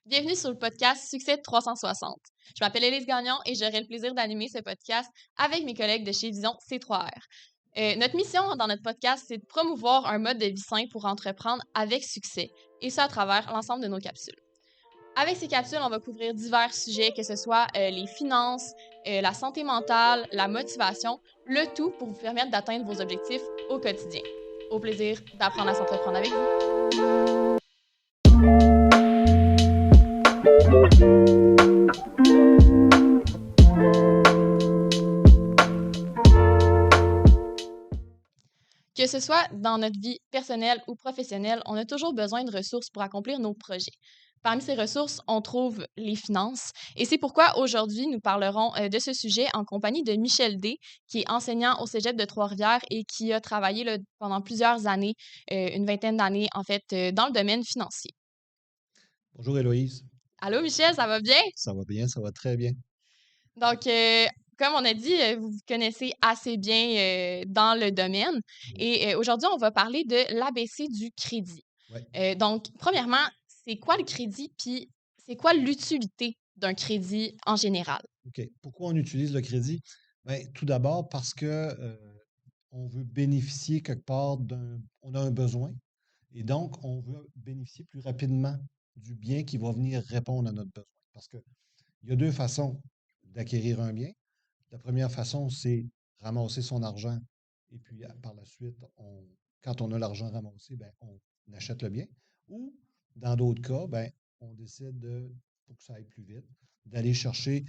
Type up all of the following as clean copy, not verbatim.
Bienvenue sur le podcast Succès 360. Je m'appelle Élise Gagnon et j'aurai le plaisir d'animer ce podcast avec mes collègues de chez Vision C3R. Notre mission dans notre podcast, c'est de promouvoir un mode de vie sain pour entreprendre avec succès, et ça à travers l'ensemble de nos capsules. Avec ces capsules, on va couvrir divers sujets, que ce soit les finances, la santé mentale, la motivation, le tout pour vous permettre d'atteindre vos objectifs au quotidien. Au plaisir d'apprendre à s'entreprendre avec vous. Que ce soit dans notre vie personnelle ou professionnelle, on a toujours besoin de ressources pour accomplir nos projets. Parmi ces ressources, on trouve les finances. Et c'est pourquoi aujourd'hui, nous parlerons de ce sujet en compagnie de Michel D, qui est enseignant au Cégep de Trois-Rivières et qui a travaillé là, pendant plusieurs années, une vingtaine d'années en fait, dans le domaine financier. Bonjour Héloïse, Allô Michel, ça va bien? ça va bien, ça va très bien. Donc, comme on a dit, vous vous connaissez assez bien dans le domaine. Oui, Et aujourd'hui, on va parler de l'ABC du crédit. ouais, Donc, premièrement, c'est quoi le crédit? Puis, c'est quoi l'utilité d'un crédit en général? OK. Pourquoi on utilise le crédit? Ben, tout d'abord parce que on veut bénéficier quelque part on a un besoin et donc on veut bénéficier plus rapidement du bien qui va venir répondre à notre besoin. Parce qu'il y a deux façons d'acquérir un bien. La première façon, c'est ramasser son argent et puis par la suite, quand on a l'argent ramassé, ben, on achète le bien. Ou dans d'autres cas, ben, on décide pour que ça aille plus vite, d'aller chercher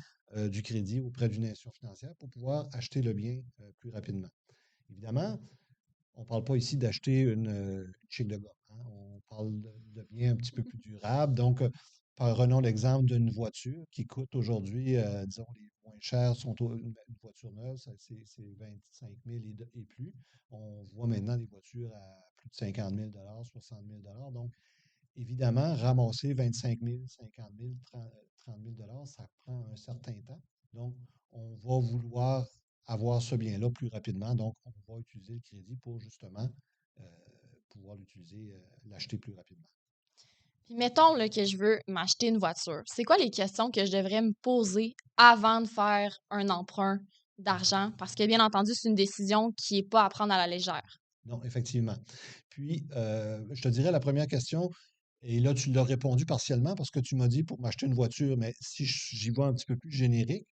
du crédit auprès d'une institution financière pour pouvoir acheter le bien plus rapidement. Évidemment, on ne parle pas ici d'acheter une chic de gars, hein. On parle de biens un petit peu plus durables. Donc, prenons l'exemple d'une voiture qui coûte aujourd'hui, disons, les moins chers sont une voiture neuve, c'est 25 000 et plus. On voit maintenant des voitures à plus de 50 000 60 000. Donc, évidemment, ramasser 25 000, 50 000, 30 000 ça prend un certain temps. Donc, on va vouloir avoir ce bien-là plus rapidement. Donc, on va utiliser le crédit pour justement euh, pouvoir l'acheter plus rapidement. Puis, mettons là, que je veux m'acheter une voiture. C'est quoi les questions que je devrais me poser avant de faire un emprunt d'argent? Parce que, bien entendu, c'est une décision qui n'est pas à prendre à la légère. Non, effectivement. Puis, je te dirais la première question, et là, tu l'as répondu partiellement parce que tu m'as dit pour m'acheter une voiture, mais si j'y vais un petit peu plus générique,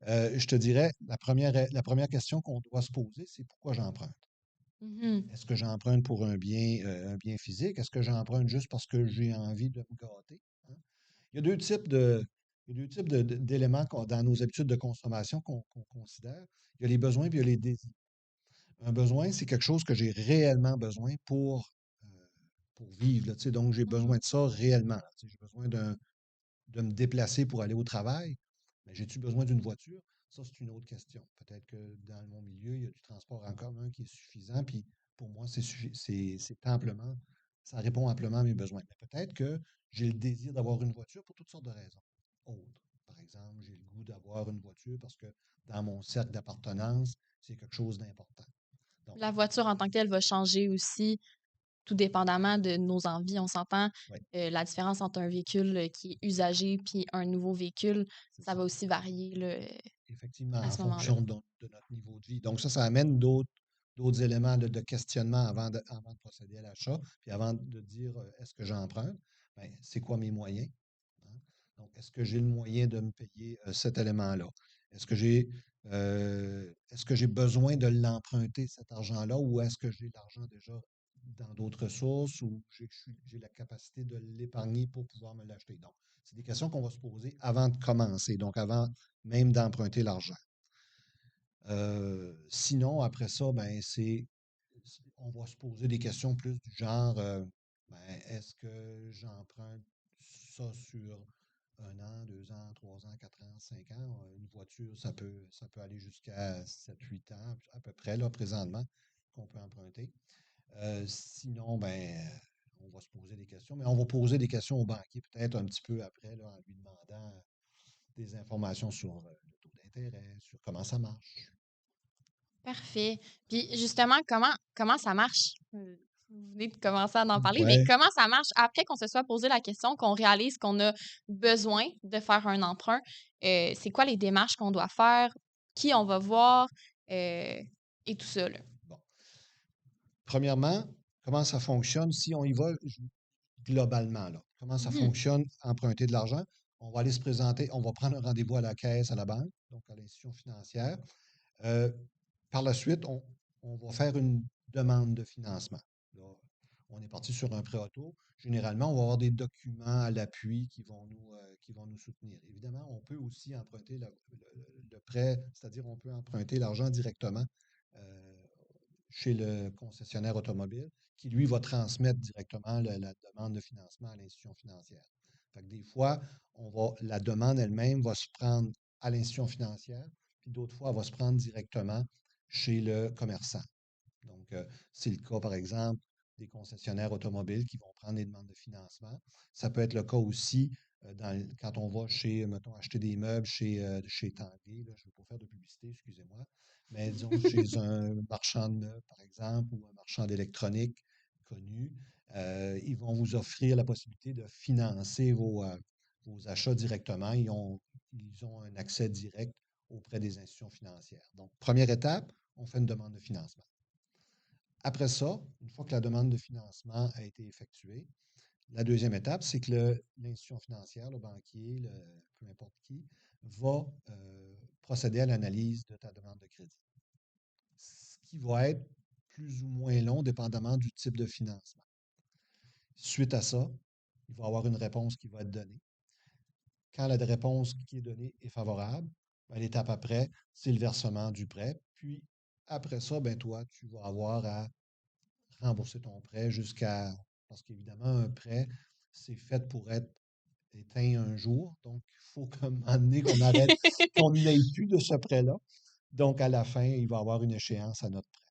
je te dirais la première question qu'on doit se poser, c'est pourquoi j'emprunte? Mhm. Est-ce que j'emprunte pour un bien physique? Est-ce que j'emprunte juste parce que j'ai envie de me gâter, hein? Il y a deux types de, il y a deux types d'éléments dans nos habitudes de consommation qu'on considère. Il y a les besoins puis il y a les désirs. Un besoin, c'est quelque chose que j'ai réellement besoin pour vivre, là, tu sais. Donc, j'ai besoin Mhm. de ça réellement, là, tu sais. J'ai besoin de me déplacer pour aller au travail. Mais j'ai-tu besoin d'une voiture? Ça, c'est une autre question. Peut-être que dans mon milieu, il y a du transport en commun qui est suffisant, puis pour moi, c'est amplement, ça répond amplement à mes besoins. Mais peut-être que j'ai le désir d'avoir une voiture pour toutes sortes de raisons. Autres. Par exemple, j'ai le goût d'avoir une voiture parce que dans mon cercle d'appartenance, c'est quelque chose d'important. Donc, La voiture en tant que telle va changer aussi, tout dépendamment de nos envies. On s'entend, oui, la différence entre un véhicule qui est usagé puis un nouveau véhicule, c'est ça ça. va aussi varier là, Effectivement, à en ce moment-là. fonction de notre niveau de vie. Donc, ça amène d'autres éléments de questionnement avant de procéder à l'achat, puis avant de dire est-ce que j'emprunte, ben, c'est quoi mes moyens, hein? Donc, est-ce que j'ai le moyen de me payer cet élément-là? Est-ce que j'ai besoin de l'emprunter, cet argent-là, ou est-ce que j'ai l'argent déjà dans d'autres sources ou j'ai la capacité de l'épargner pour pouvoir me l'acheter? Donc, c'est des questions qu'on va se poser avant de commencer, donc avant même d'emprunter l'argent. Sinon, après ça, ben, on va se poser des questions plus du genre, ben, est-ce que j'emprunte ça sur 1 an, 2 ans, 3 ans, 4 ans, 5 ans? Une voiture, ça peut aller jusqu'à 7, 8 ans, à peu près, là, présentement, qu'on peut emprunter. Sinon, ben, on va se poser des questions, mais on va poser des questions au banquier peut-être un petit peu après, là, en lui demandant des informations sur le taux d'intérêt, sur comment ça marche. Parfait. Puis justement, comment ça marche? Vous venez de commencer à en parler, mais Ouais. comment ça marche après qu'on se soit posé la question, qu'on réalise qu'on a besoin de faire un emprunt? C'est quoi les démarches qu'on doit faire? Qui on va voir? Et tout ça, là. Bon. Premièrement, comment ça fonctionne si on y va globalement, là? Comment ça Mhm. fonctionne, emprunter de l'argent? On va aller se présenter, on va prendre un rendez-vous à la caisse, à la banque, donc à l'institution financière. Euh, Par la suite, on va faire une demande de financement. Là, on est parti sur un prêt auto. Généralement, on va avoir des documents à l'appui qui vont nous soutenir. Évidemment, on peut aussi emprunter le prêt, c'est-à-dire on peut emprunter l'argent directement euh, chez le concessionnaire automobile, qui lui va transmettre directement la demande de financement à l'institution financière. Fait que des fois, la demande elle-même va se prendre à l'institution financière, puis d'autres fois, elle va se prendre directement chez le commerçant. Donc, c'est le cas, par exemple, des concessionnaires automobiles qui vont prendre des demandes de financement. Ça peut être le cas aussi quand on va mettons, acheter des meubles chez Tanguay. Là, je ne veux pas faire de publicité, excusez-moi, mais disons chez un marchand de meubles, par exemple, ou un marchand d'électronique connu, ils vont vous offrir la possibilité de financer vos achats directement. Ils ont un accès direct auprès des institutions financières. Donc, première étape, on fait une demande de financement. Après ça, une fois que la demande de financement a été effectuée, la deuxième étape, c'est que l'institution financière, le banquier, peu importe qui, va procéder à l'analyse de ta demande de crédit. Ce qui va être plus ou moins long, dépendamment du type de financement. Suite à ça, il va y avoir une réponse qui va être donnée. Quand la réponse qui est donnée est favorable, ben, l'étape après, c'est le versement du prêt. Puis après ça, ben, toi, tu vas avoir à rembourser ton prêt parce qu'évidemment, un prêt, c'est fait pour être éteint un jour. Donc, il faut qu'à un moment donné qu'on arrête, qu'on n'ait plus de ce prêt-là. Donc, à la fin, il va y avoir une échéance à notre prêt.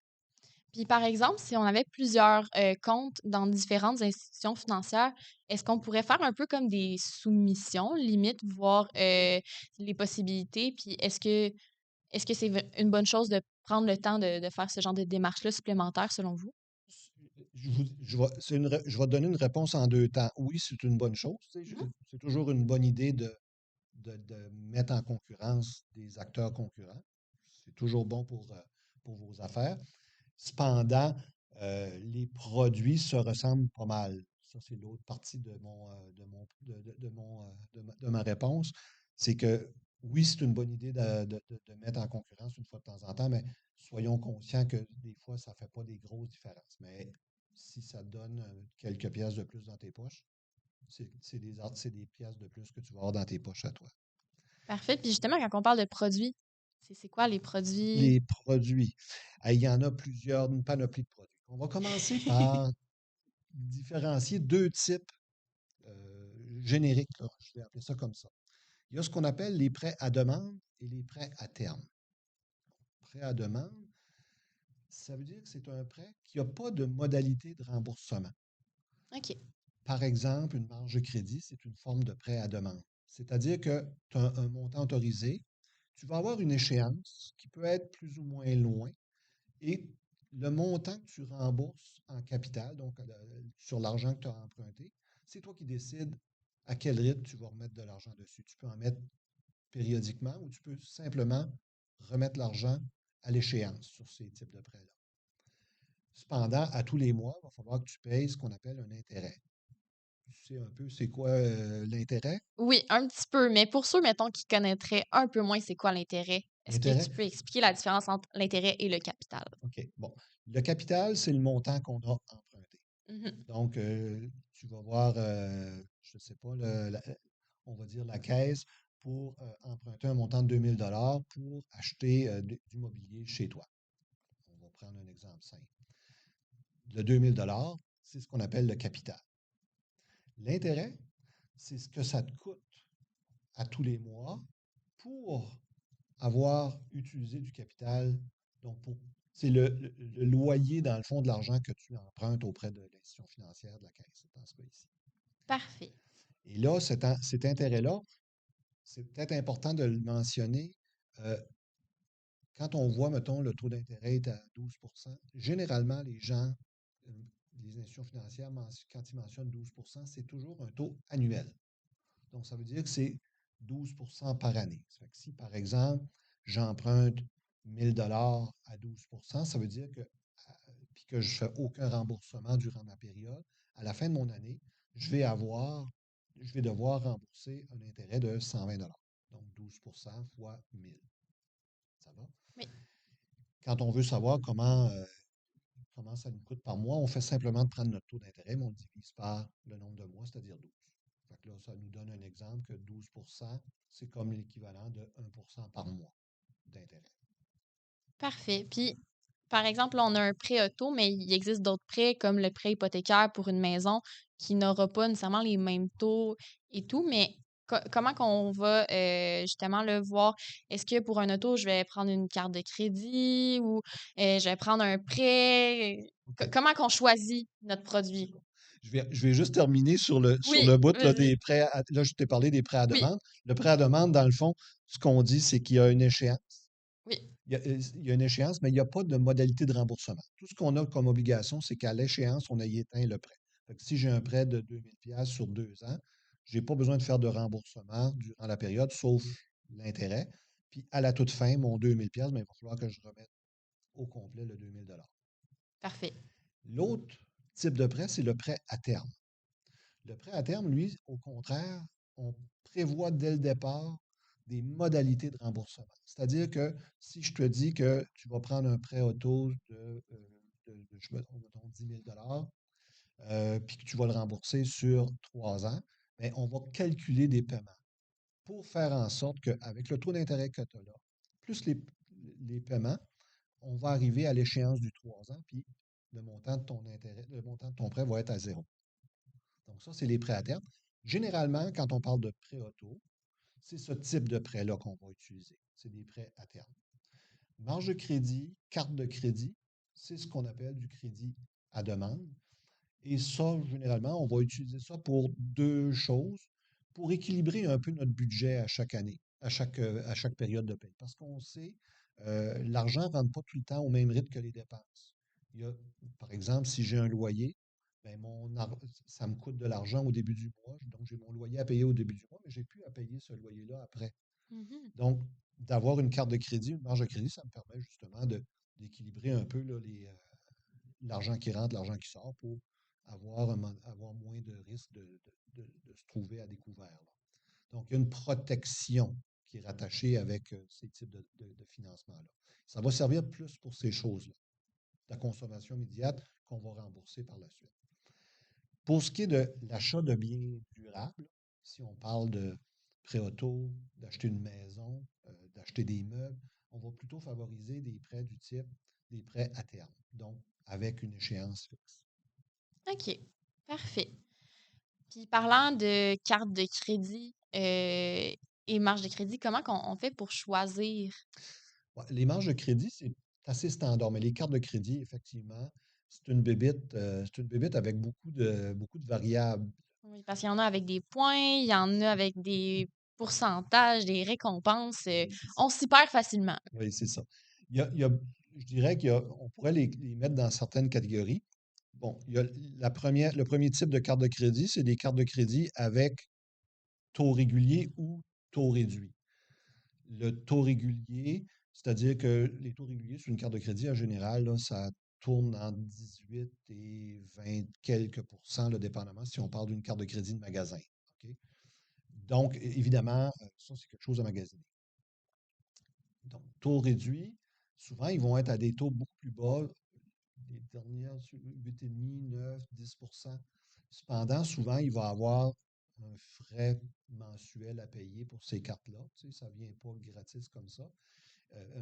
Puis, par exemple, si on avait plusieurs comptes dans différentes institutions financières, est-ce qu'on pourrait faire un peu comme des soumissions, limite, voir les possibilités? Puis, est-ce que c'est une bonne chose de prendre le temps de faire ce genre de démarche-là supplémentaire, selon vous? Je vais te donner une réponse en deux temps. Oui, c'est une bonne chose. Mhm. C'est toujours une bonne idée de mettre en concurrence des acteurs concurrents. C'est toujours bon pour vos affaires. Cependant, les produits se ressemblent pas mal. Ça, c'est l'autre partie de ma réponse. C'est que oui, c'est une bonne idée de mettre en concurrence une fois de temps en temps, mais soyons conscients que des fois, ça ne fait pas des grosses différences. Mais si ça te donne quelques pièces de plus dans tes poches, c'est des pièces de plus que tu vas avoir dans tes poches à toi. Parfait. Puis, justement, quand on parle de produits, c'est quoi les produits? Les produits. Il y en a plusieurs, une panoplie de produits. On va commencer par différencier deux types génériques, là, je vais appeler ça comme ça. Il y a ce qu'on appelle les prêts à demande et les prêts à terme. Prêt à demande, ça veut dire que c'est un prêt qui n'a pas de modalité de remboursement. OK. Par exemple, une marge de crédit, c'est une forme de prêt à demande. C'est-à-dire que tu as un montant autorisé, tu vas avoir une échéance qui peut être plus ou moins loin, et le montant que tu rembourses en capital, donc sur l'argent que tu as emprunté, c'est toi qui décides à quel rythme tu vas remettre de l'argent dessus. Tu peux en mettre périodiquement ou tu peux simplement remettre l'argent à l'échéance sur ces types de prêts-là. Cependant, à tous les mois, il va falloir que tu payes ce qu'on appelle un intérêt. Tu sais un peu c'est quoi l'intérêt? Oui, un petit peu, mais pour ceux, mettons, qui connaîtraient un peu moins c'est quoi l'intérêt, est-ce que L'intérêt? tu peux expliquer la différence entre l'intérêt et le capital? OK. Bon. Le capital, c'est le montant qu'on a emprunté. Mhm. Donc, tu vas voir, je ne sais pas, on va dire la caisse pour emprunter un montant de 2 000 $ pour acheter du mobilier chez toi. On va prendre un exemple simple. Le 2 000 $, c'est ce qu'on appelle le capital. L'intérêt, c'est ce que ça te coûte à tous les mois pour avoir utilisé du capital. Donc, c'est le loyer, dans le fond, de l'argent que tu empruntes auprès de l'institution financière de la caisse, dans ce cas-ci. Parfait. Et là, cet intérêt-là, c'est peut-être important de le mentionner. euh, Quand on voit, mettons, le taux d'intérêt est à 12 généralement, les gens les institutions financières, quand ils mentionnent 12%, c'est toujours un taux annuel. Donc, ça veut dire que c'est 12% par année. Ça fait que si, par exemple, j'emprunte 1 000 à 12%, ça veut dire que, puis que je ne fais aucun remboursement durant ma période, à la fin de mon année, je vais devoir rembourser un intérêt de 120 Donc, 12% fois 1 000. Ça va? Oui. Quand on veut savoir comment ça nous coûte par mois, on fait simplement de prendre notre taux d'intérêt, mais on le divise par le nombre de mois, c'est-à-dire 12. Fait que là, ça nous donne un exemple que 12%, c'est comme l'équivalent de 1% par mois d'intérêt. Parfait. Puis, par exemple, là, on a un prêt auto, mais il existe d'autres prêts comme le prêt hypothécaire pour une maison qui n'aura pas nécessairement les mêmes taux et tout. Mais comment qu'on va justement le voir? Est-ce que pour un auto, je vais prendre une carte de crédit ou je vais prendre un prêt? OK. Comment qu'on choisit notre produit? Je vais juste terminer sur Oui, le bout là, vas-y. des prêts. Là, je t'ai parlé des prêts à Oui, demande. Le prêt à demande, dans le fond, ce qu'on dit, c'est qu'il y a une échéance. oui. Il y a une échéance, mais il n'y a pas de modalité de remboursement. Tout ce qu'on a comme obligation, c'est qu'à l'échéance, on ait éteint le prêt. Fait que si j'ai un prêt de 2 000 sur 2 ans, je n'ai pas besoin de faire de remboursement durant la période, sauf l'intérêt. Puis à la toute fin, mon 2 000 il va falloir que je remette au complet le 2 000. Parfait. L'autre type de prêt, c'est le prêt à terme. Le prêt à terme, lui, au contraire, on prévoit dès le départ des modalités de remboursement. C'est-à-dire que si je te dis que tu vas prendre un prêt auto je me trompe, mettons, 10 000 puis que tu vas le rembourser sur 3 ans, bien, on va calculer des paiements pour faire en sorte qu'avec le taux d'intérêt que tu as là, plus les paiements, on va arriver à l'échéance du 3 ans, puis le montant de ton intérêt, le montant de ton prêt va être à zéro. Donc, ça, c'est les prêts à terme. Généralement, quand on parle de prêt auto, c'est ce type de prêt-là qu'on va utiliser. C'est des prêts à terme. Marge de crédit, carte de crédit, c'est ce qu'on appelle du crédit à demande. Et ça, généralement, on va utiliser ça pour deux choses, pour équilibrer un peu notre budget à chaque année, à chaque période de paie. Parce qu'on sait, l'argent ne rentre pas tout le temps au même rythme que les dépenses. Il y a, par exemple, si j'ai un loyer, ben ça me coûte de l'argent au début du mois. Donc, j'ai mon loyer à payer au début du mois, mais j'ai plus à payer ce loyer-là après. Mhm. Donc, d'avoir une carte de crédit, une marge de crédit, ça me permet justement d'équilibrer un peu là, l'argent qui rentre, l'argent qui sort pour avoir moins de risques de se trouver à découvert, là. Donc, il y a une protection qui est rattachée avec ces types de financement-là. Ça va servir plus pour ces choses-là, la consommation immédiate qu'on va rembourser par la suite. Pour ce qui est de l'achat de biens durables, si on parle de prêt auto, d'acheter une maison, d'acheter des meubles, on va plutôt favoriser des prêts du type des prêts à terme, donc avec une échéance fixe. OK. Parfait. Puis parlant de carte de crédit et marge de crédit, comment on fait pour choisir? Ouais, les marges de crédit, c'est assez standard, mais les cartes de crédit, effectivement, c'est une bébite avec beaucoup de variables. Oui, parce qu'il y en a avec des points, il y en a avec des pourcentages, des récompenses. Oui, c'est ça. On s'y perd facilement. Oui, c'est ça. Je dirais on pourrait les mettre dans certaines catégories. Bon, il y a le premier type de carte de crédit, c'est des cartes de crédit avec taux régulier ou taux réduit. Le taux régulier, c'est-à-dire que les taux réguliers sur une carte de crédit, en général, là, ça tourne entre 18 et 20 quelques pourcents, là, dépendamment si on parle d'une carte de crédit de magasin. OK? Donc, évidemment, ça, c'est quelque chose à magasiner. Donc, taux réduit, souvent, ils vont être à des taux beaucoup plus bas, les dernières, 8,5, 9, 10. Cependant, souvent, il va y avoir un frais mensuel à payer pour ces cartes-là. Tu sais, ça ne vient pas gratis comme ça.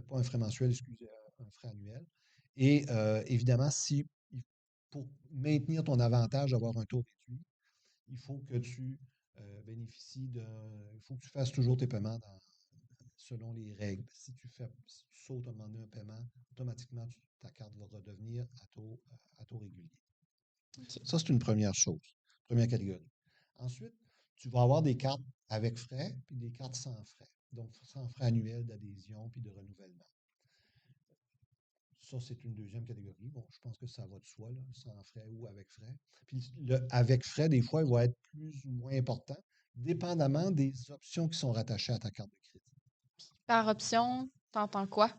Pas un frais mensuel, excusez, un frais annuel. Et évidemment, pour maintenir ton avantage d'avoir un taux réduit, il faut que tu bénéficies il faut que tu fasses toujours tes paiements selon les règles. Si tu sautes à un moment donné un paiement, automatiquement, ta carte va redevenir à taux régulier. OK. Ça, c'est une première chose, première catégorie. Ensuite, tu vas avoir des cartes avec frais, puis des cartes sans frais. Donc, sans frais annuels d'adhésion puis de renouvellement. Ça, c'est une deuxième catégorie. Bon, je pense que ça va de soi, là, sans frais ou avec frais. Puis le avec frais, des fois, il va être plus ou moins important, dépendamment des options qui sont rattachées à ta carte de crédit. Par option, t'entends quoi?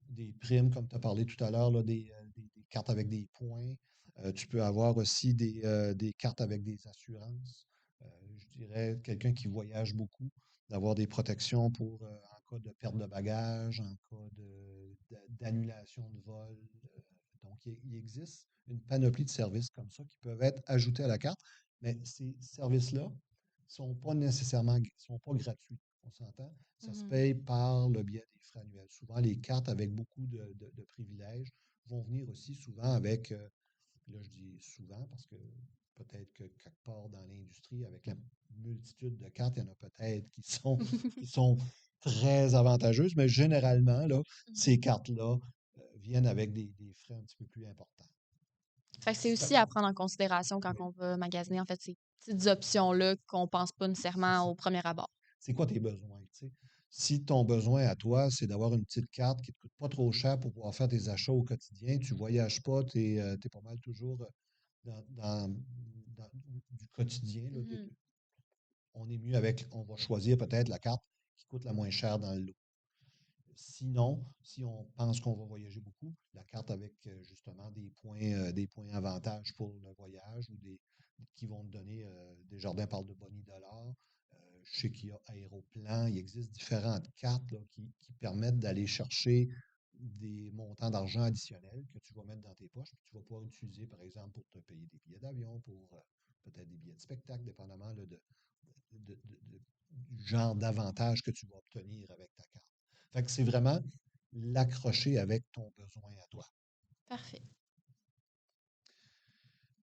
Des primes, comme tu as parlé tout à l'heure, là, des cartes avec des points. Tu peux avoir aussi des cartes avec des assurances. Euh, je dirais, quelqu'un qui voyage beaucoup, d'avoir des protections pour en cas de perte de bagages, en cas d'annulation de vol. Donc, il existe une panoplie de services comme ça qui peuvent être ajoutés à la carte, mais ces services-là ne sont pas nécessairement sont pas gratuits. On s'entend? Ça se Mhm. paye par le biais des frais annuels. Souvent, les cartes avec beaucoup de privilèges vont venir aussi souvent avec, là je dis souvent parce que peut-être que quelque part dans l'industrie, avec la multitude de cartes, il y en a peut-être qui sont très avantageuses, mais généralement, là, ces cartes-là viennent avec des frais un petit peu plus importants. Fait que c'est Ça- aussi à prendre en considération quand oui, on va magasiner, en fait, ces petites options-là qu'on pense pas c'est nécessairement ça. au premier abord. C'est quoi tes besoins, tu sais? Si ton besoin à toi, c'est d'avoir une petite carte qui ne te coûte pas trop cher pour pouvoir faire tes achats au quotidien, tu ne voyages pas, tu es, pas mal toujours dans du quotidien, là, Mhm. on est mieux avec, on va choisir peut-être la carte qui coûte la moins chère dans le lot. Sinon, si on pense qu'on va voyager beaucoup, la carte avec justement des points avantages pour le voyage ou qui vont te donner, Desjardins parle de boni dollars. Je sais qu'il y a Aéroplan, il existe différentes cartes là, qui permettent d'aller chercher des montants d'argent additionnels que tu vas mettre dans tes poches, puis tu vas pouvoir utiliser, par exemple, pour te payer des billets d'avion, pour peut-être des billets de spectacle, dépendamment là, du genre d'avantage que tu vas obtenir avec ta carte. Fait que c'est vraiment l'accrocher avec ton besoin à toi. Parfait.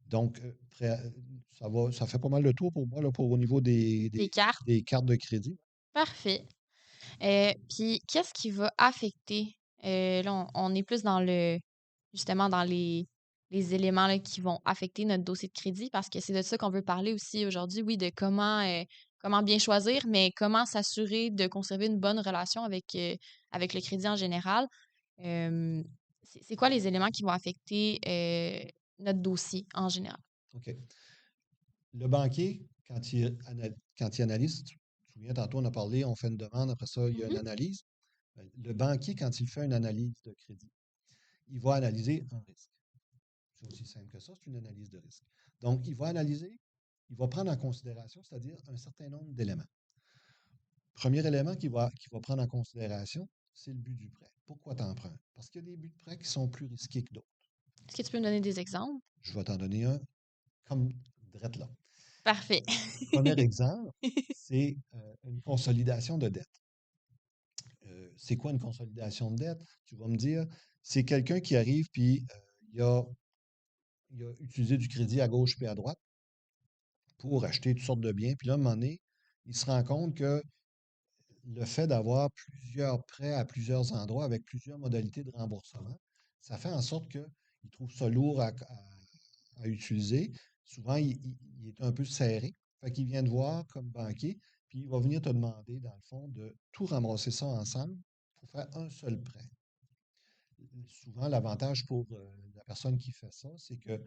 Donc, ça fait pas mal de tour pour moi là, pour au niveau Des cartes. des cartes de crédit. Parfait. Puis, qu'est-ce qui va affecter? Là, on est plus dans justement, dans les éléments là, qui vont affecter notre dossier de crédit parce que c'est de ça qu'on veut parler aussi aujourd'hui. Oui, de comment bien choisir, mais comment s'assurer de conserver une bonne relation avec le crédit en général. Euh, c'est quoi les éléments qui vont affecter notre dossier en général? OK. Le banquier, quand il analyse, tu te souviens, tantôt on a parlé, on fait une demande, après ça, il y a une Mhm. analyse. Le banquier, quand il fait une analyse de crédit, il va analyser un risque. C'est aussi simple que ça, c'est une analyse de risque. Donc, il va analyser, il va prendre en considération, c'est-à-dire un certain nombre d'éléments. Premier élément qu'il va prendre en considération, c'est le but du prêt. Pourquoi tu empruntes? Parce qu'il y a des buts de prêt qui sont plus risqués que d'autres. Est-ce que tu peux me donner des exemples? Je vais t'en donner un comme drette là. Parfait. Premier exemple, c'est une consolidation de dette. C'est quoi une consolidation de dette? Tu vas me dire, c'est quelqu'un qui arrive puis il a utilisé du crédit à gauche puis à droite pour acheter toutes sortes de biens. Puis là, à un moment donné, il se rend compte que le fait d'avoir plusieurs prêts à plusieurs endroits avec plusieurs modalités de remboursement, ça fait en sorte qu'il trouve ça lourd à utiliser. Souvent, il est un peu serré. Fait qu'il vient te voir comme banquier, puis il va venir te demander, dans le fond, de tout ramasser ça ensemble pour faire un seul prêt. Souvent, l'avantage pour la personne qui fait ça, c'est que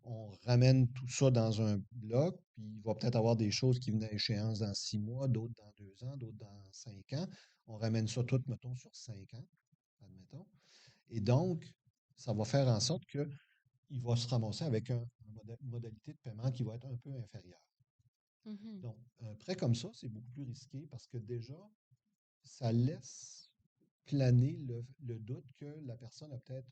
on ramène tout ça dans un bloc, puis il va peut-être avoir des choses qui viennent à échéance dans 6 mois, d'autres dans 2 ans, d'autres dans 5 ans. On ramène ça tout, mettons, sur 5 ans, admettons. Et donc, ça va faire en sorte qu'il va se ramasser avec une modalité de paiement qui va être un peu inférieure. Mhm. Donc, un prêt comme ça, c'est beaucoup plus risqué parce que déjà, ça laisse planer le doute que la personne a peut-être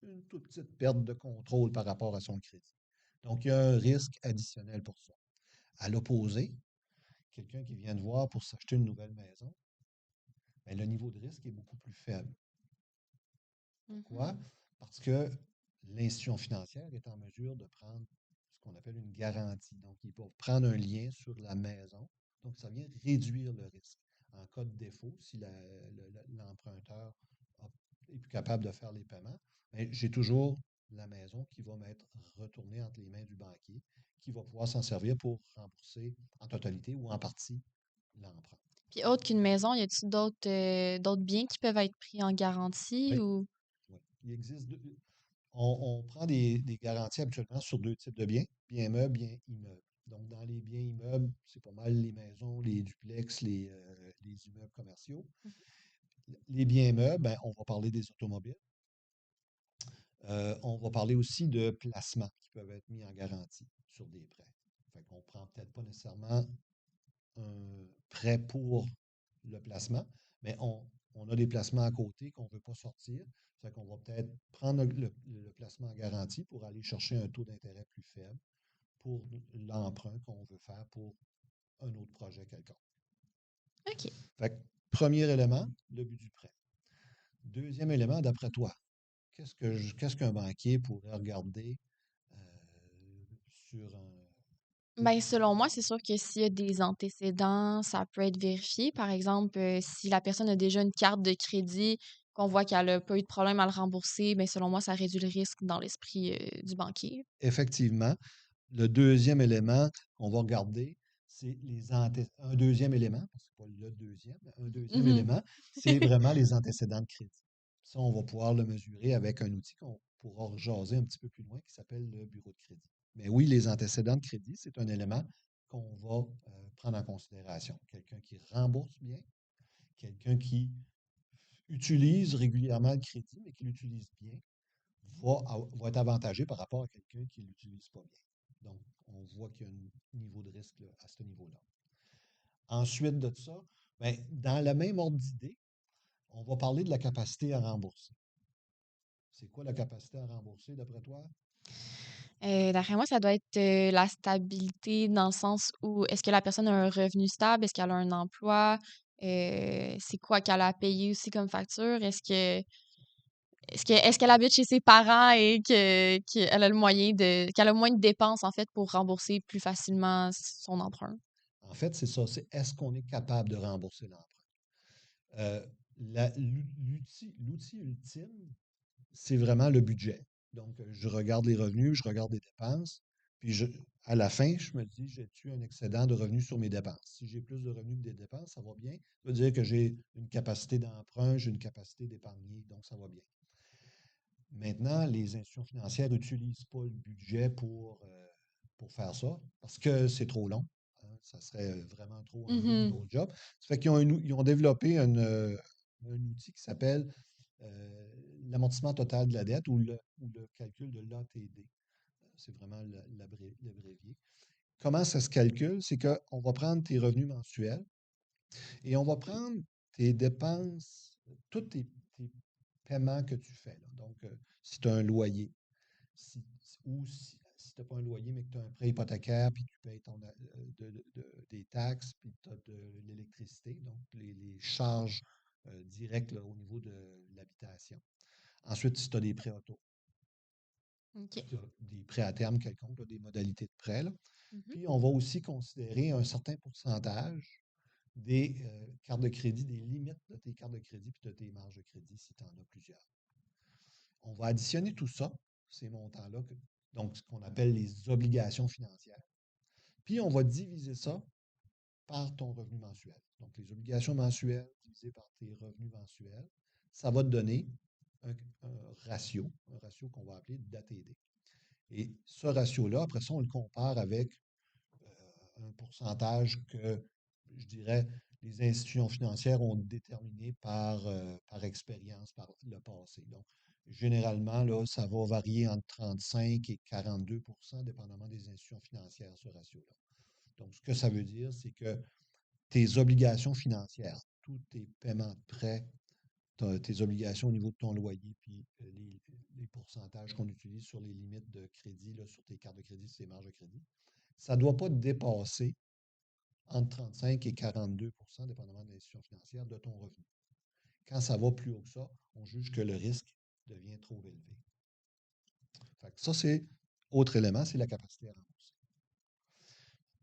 une toute petite perte de contrôle par rapport à son crédit. Donc, il y a un risque additionnel pour ça. À l'opposé, quelqu'un qui vient de voir pour s'acheter une nouvelle maison, ben, le niveau de risque est beaucoup plus faible. Pourquoi? Mhm. Parce que l'institution financière est en mesure de prendre ce qu'on appelle une garantie. Donc, il peut prendre un lien sur la maison. Donc, ça vient réduire le risque. En cas de défaut, si l'emprunteur est plus capable de faire les paiements, ben, j'ai toujours la maison qui va m'être retournée entre les mains du banquier, qui va pouvoir s'en servir pour rembourser en totalité ou en partie l'emprunt. Puis autre qu'une maison, y a-t-il d'autres biens qui peuvent être pris en garantie Oui, ou? oui. Il existe on prend des garanties habituellement sur deux types de biens, bien meubles, bien immeubles. Donc, dans les biens immeubles, c'est pas mal les maisons, les duplex, les immeubles commerciaux. Les biens meubles, ben, on va parler des automobiles. On va parler aussi de placements qui peuvent être mis en garantie sur des prêts. Fait qu'on ne prend peut-être pas nécessairement un prêt pour le placement, mais on a des placements à côté qu'on ne veut pas sortir. Fait qu'on va peut-être prendre le placement en garantie pour aller chercher un taux d'intérêt plus faible pour l'emprunt qu'on veut faire pour un autre projet quelconque. OK. Fait que, premier élément, le but du prêt. Deuxième élément, d'après toi, qu'est-ce qu'un banquier pourrait regarder sur un. Ben, selon moi, c'est sûr que s'il y a des antécédents, ça peut être vérifié. Par exemple, si la personne a déjà une carte de crédit, qu'on voit qu'elle n'a pas eu de problème à le rembourser, ben, selon moi, ça réduit le risque dans l'esprit du banquier. Effectivement, le deuxième élément qu'on va regarder, c'est un deuxième élément, parce que c'est pas le deuxième, mais un deuxième Mhm. élément, c'est vraiment les antécédents de crédit. Ça, on va pouvoir le mesurer avec un outil qu'on pourra jaser un petit peu plus loin qui s'appelle le bureau de crédit. Mais oui, les antécédents de crédit, c'est un élément qu'on va prendre en considération. Quelqu'un qui rembourse bien, quelqu'un qui utilise régulièrement le crédit, mais qui l'utilise bien, va être avantagé par rapport à quelqu'un qui ne l'utilise pas bien. Donc, on voit qu'il y a un niveau de risque là, à ce niveau-là. Ensuite de ça, ben, dans le même ordre d'idée, on va parler de la capacité à rembourser. C'est quoi la capacité à rembourser d'après toi? D'après moi, ça doit être la stabilité dans le sens où est-ce que la personne a un revenu stable? Est-ce qu'elle a un emploi? C'est quoi qu'elle a payé aussi comme facture? Est-ce qu'elle habite chez ses parents et qu'elle a le moyen qu'elle a moins de dépenses en fait pour rembourser plus facilement son emprunt? En fait, c'est ça. C'est est-ce qu'on est capable de rembourser l'emprunt? Euh, L'outil ultime, c'est vraiment le budget. Donc, je regarde les revenus, je regarde les dépenses, puis à la fin, je me dis, j'ai-tu un excédent de revenus sur mes dépenses? Si j'ai plus de revenus que des dépenses, ça va bien. Ça veut dire que j'ai une capacité d'emprunt, j'ai une capacité d'épargner, donc ça va bien. Maintenant, les institutions financières n'utilisent pas le budget pour faire ça parce que c'est trop long. Hein. Ça serait vraiment trop un gros, Mhm. gros job. Ça fait ils ont développé un outil qui s'appelle l'amortissement total de la dette ou le calcul de l'ATD. C'est vraiment l'abrévié. Comment ça se calcule? C'est qu'on va prendre tes revenus mensuels et on va prendre tes dépenses, tous tes paiements que tu fais. Là. Donc, si tu as un loyer, si tu n'as pas un loyer, mais que tu as un prêt hypothécaire, puis tu payes des taxes, puis tu as de l'électricité, donc les charges directes là, au niveau de l'habitation. Ensuite, si tu as des prêts auto, OK. si tu as des prêts à terme quelconques, là, des modalités de prêt, là. Mhm. Puis on va aussi considérer un certain pourcentage des cartes de crédit, des limites de tes cartes de crédit, puis de tes marges de crédit si tu en as plusieurs. On va additionner tout ça, ces montants-là, donc ce qu'on appelle les obligations financières. Puis on va diviser ça par ton revenu mensuel. Donc les obligations mensuelles divisées par tes revenus mensuels, ça va te donner un ratio qu'on va appeler d'ATD. Et ce ratio-là, après ça, on le compare avec un pourcentage que, je dirais, les institutions financières ont déterminé par expérience, par le passé. Donc, généralement, là, ça va varier entre 35 et 42 dépendamment des institutions financières, ce ratio-là. Donc, ce que ça veut dire, c'est que tes obligations financières, tous tes paiements de prêts, tes obligations au niveau de ton loyer, puis les pourcentages qu'on utilise sur les limites de crédit, là, sur tes cartes de crédit, sur tes marges de crédit, ça ne doit pas dépasser entre 35 et 42 dépendamment de l'institution financière, de ton revenu. Quand ça va plus haut que ça, on juge que le risque devient trop élevé. Fait que ça, c'est autre élément, c'est la capacité à rembourser.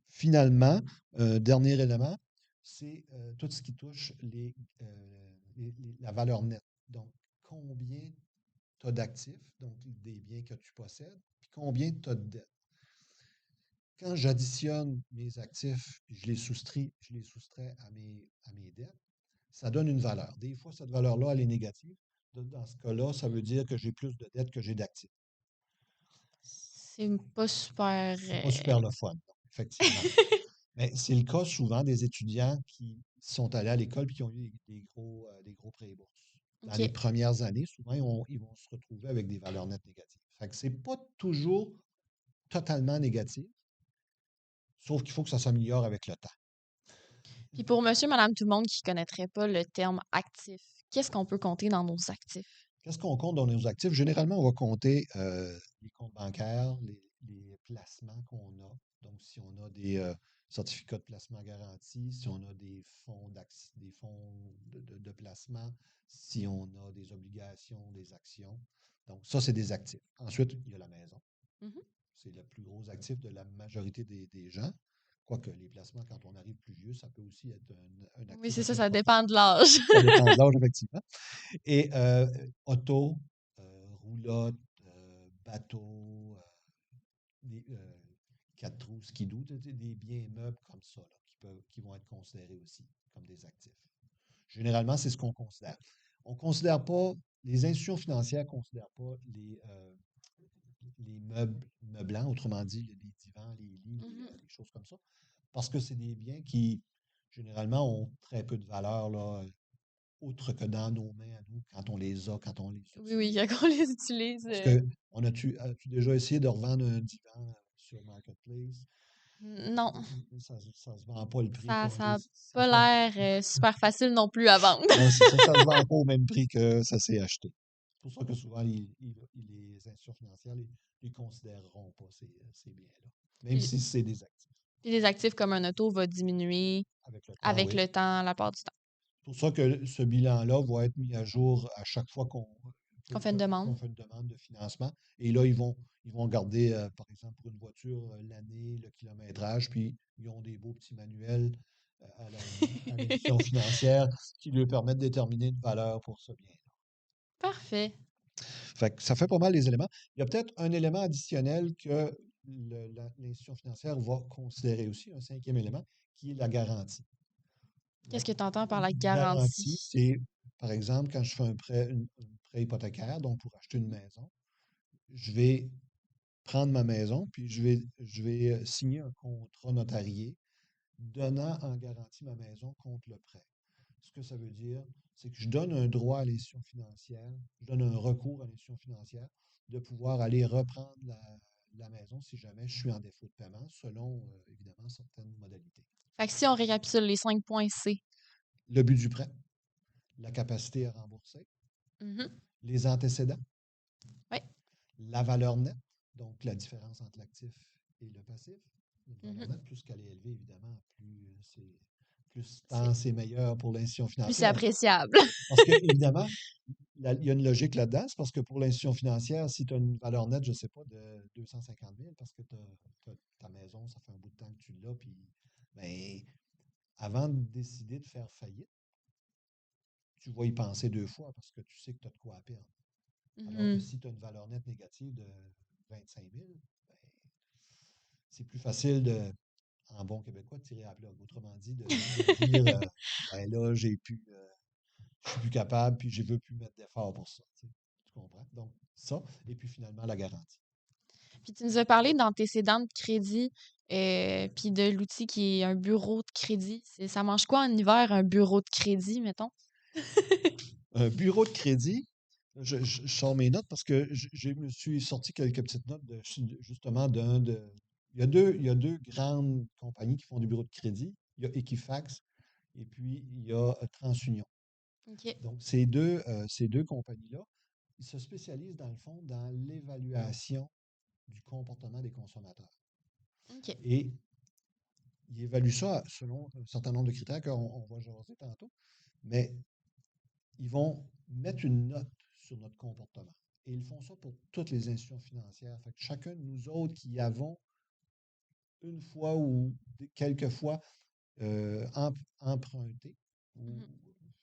Finalement, dernier élément, c'est tout ce qui touche la valeur nette. Donc, combien tu as d'actifs, donc des biens que tu possèdes, puis combien tu as de dettes. Quand j'additionne mes actifs, puis je les soustrais à mes dettes, ça donne une valeur. Des fois, cette valeur-là, elle est négative. Dans ce cas-là, ça veut dire que j'ai plus de dettes que j'ai d'actifs. C'est pas super. C'est pas super le fun, non, effectivement. Mais c'est le cas souvent des étudiants qui sont allés à l'école et qui ont eu des gros prêts et bourses. Dans les OK. premières années, souvent, ils vont se retrouver avec des valeurs nettes négatives. Fait que c'est pas toujours totalement négatif, sauf qu'il faut que ça s'améliore avec le temps. Puis pour monsieur, madame, tout le monde qui connaîtrait pas le terme actif, qu'est-ce qu'on peut compter dans nos actifs? Qu'est-ce qu'on compte dans nos actifs? Généralement, on va compter les comptes bancaires, les placements qu'on a. Donc, si on a des certificats de placement garantis, si on a des fonds de placement, si on a des obligations, des actions. Donc, ça, c'est des actifs. Ensuite, il y a la maison. Mhm. C'est le plus gros actif de la majorité des gens. Quoique les placements, quand on arrive plus vieux, ça peut aussi être un Oui, actif c'est ça, assez ça important. dépend de l'âge. Ça dépend de l'âge, effectivement. Et auto, roulotte, bateau, des, 4 roues, skidoo, des biens meubles comme ça, là, qui vont être considérés aussi comme des actifs. Généralement, c'est ce qu'on considère. On ne considère pas, les institutions financières ne considèrent pas les meublants, autrement dit, les divans, les lits, Mhm. les choses comme ça, parce que c'est des biens qui, généralement, ont très peu de valeur, là, autre que dans nos mains à nous, quand on les a, quand on les Oui, oui, utilise. quand on les utilise. Parce que, as-tu déjà essayé de revendre un divan sur Marketplace? Non, Ça ne se vend pas le prix ça qu'on ça a les. pas l'air super facile non plus à vendre. Non, c'est ça, ça ne se vend pas au même prix que ça s'est acheté. C'est pour ça que souvent, les institutions financières ne les considéreront pas, ces biens-là. Même Puis, si c'est des actifs. puis les actifs comme un auto va diminuer Avec le temps, avec oui. le temps, la part du temps. C'est pour ça que ce bilan-là va être mis à jour à chaque fois Qu'on fait une demande. qu'on fait une demande de financement. Et là, ils vont regarder, par exemple, pour une voiture, l'année, le kilométrage, puis ils ont des beaux petits manuels à l'institution financière qui lui permettent de déterminer une valeur pour ce bien. Parfait. Fait que ça fait pas mal les éléments. Il y a peut-être un élément additionnel que l'institution financière va considérer aussi, un cinquième élément, qui est la garantie. La Qu'est-ce que tu entends par la garantie, garantie? c'est, par exemple, quand je fais un prêt hypothécaire, donc pour acheter une maison, je vais prendre ma maison, puis je vais signer un contrat notarié donnant en garantie ma maison contre le prêt. Ce que ça veut dire, c'est que je donne un droit à l'institution financière, je donne un recours à l'institution financière de pouvoir aller reprendre la maison si jamais je suis en défaut de paiement, selon, évidemment, certaines modalités. Fait que si on récapitule les 5 points C. Le but du prêt, la capacité à rembourser, Mhm. les antécédents, Oui. la valeur nette, donc la différence entre l'actif et le passif. Une valeur Mhm. nette, plus qu'elle est élevée, évidemment, plus C'est c'est meilleur pour l'institution plus c'est financière. appréciable. Parce que, évidemment, il y a une logique là-dedans. C'est parce que pour l'institution financière, si tu as une valeur nette, je ne sais pas, de 250 000, parce que ta maison, ça fait un bout de temps que tu l'as, puis ben, avant de décider de faire faillite, tu vas y penser 2 fois parce que tu sais que tu as de quoi à perdre. Alors que Mhm. si tu as une valeur nette négative de 25 000, ben, c'est plus facile en bon québécois, de tirer à plat. Autrement dit, de dire ben là, je suis plus capable, puis je ne veux plus mettre d'effort pour ça. Tu comprends? Donc, ça, et puis finalement, la garantie. Puis tu nous as parlé d'antécédents de crédit, puis de l'outil qui est un bureau de crédit. Ça mange quoi en hiver, un bureau de crédit, mettons? Un bureau de crédit, je sors mes notes parce que je me suis sorti quelques petites notes justement il y a deux grandes compagnies qui font du bureau de crédit. Il y a Equifax et puis il y a TransUnion. OK. Donc, ces deux compagnies-là, ils se spécialisent dans le fond dans l'évaluation du comportement des consommateurs. OK. Et ils évaluent ça selon un certain nombre de critères qu'on va jaser tantôt, mais ils vont mettre une note sur notre comportement. Et ils font ça pour toutes les institutions financières. Fait que chacun de nous autres qui avons une fois ou quelques fois emprunté ou Mhm.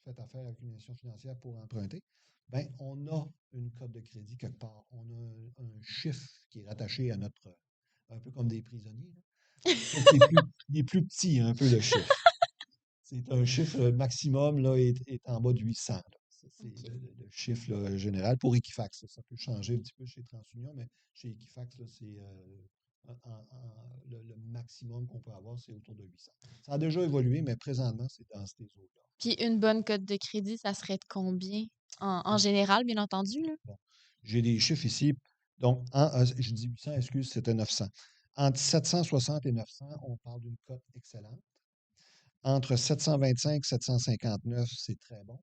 fait affaire avec une institution financière pour emprunter, ben, on a une cote de crédit quelque part. On a un chiffre qui est rattaché à notre, un peu comme des prisonniers, là. Sauf qu'il est plus petit, un peu, le chiffre. C'est un chiffre maximum là, est en bas de 800. Là. C'est OK. le chiffre là, général pour Equifax. Ça peut changer un petit peu chez TransUnion, mais chez Equifax, là, c'est le maximum qu'on peut avoir, c'est autour de 800. Ça a déjà évolué, mais présentement, c'est dans ces eaux-là. Puis une bonne cote de crédit, ça serait de combien? En Bon, général, bien entendu, là. bon. J'ai des chiffres ici. Donc, je dis 800, excuse, c'était 900. Entre 760 et 900, on parle d'une cote excellente. Entre 725 et 759, c'est très bon.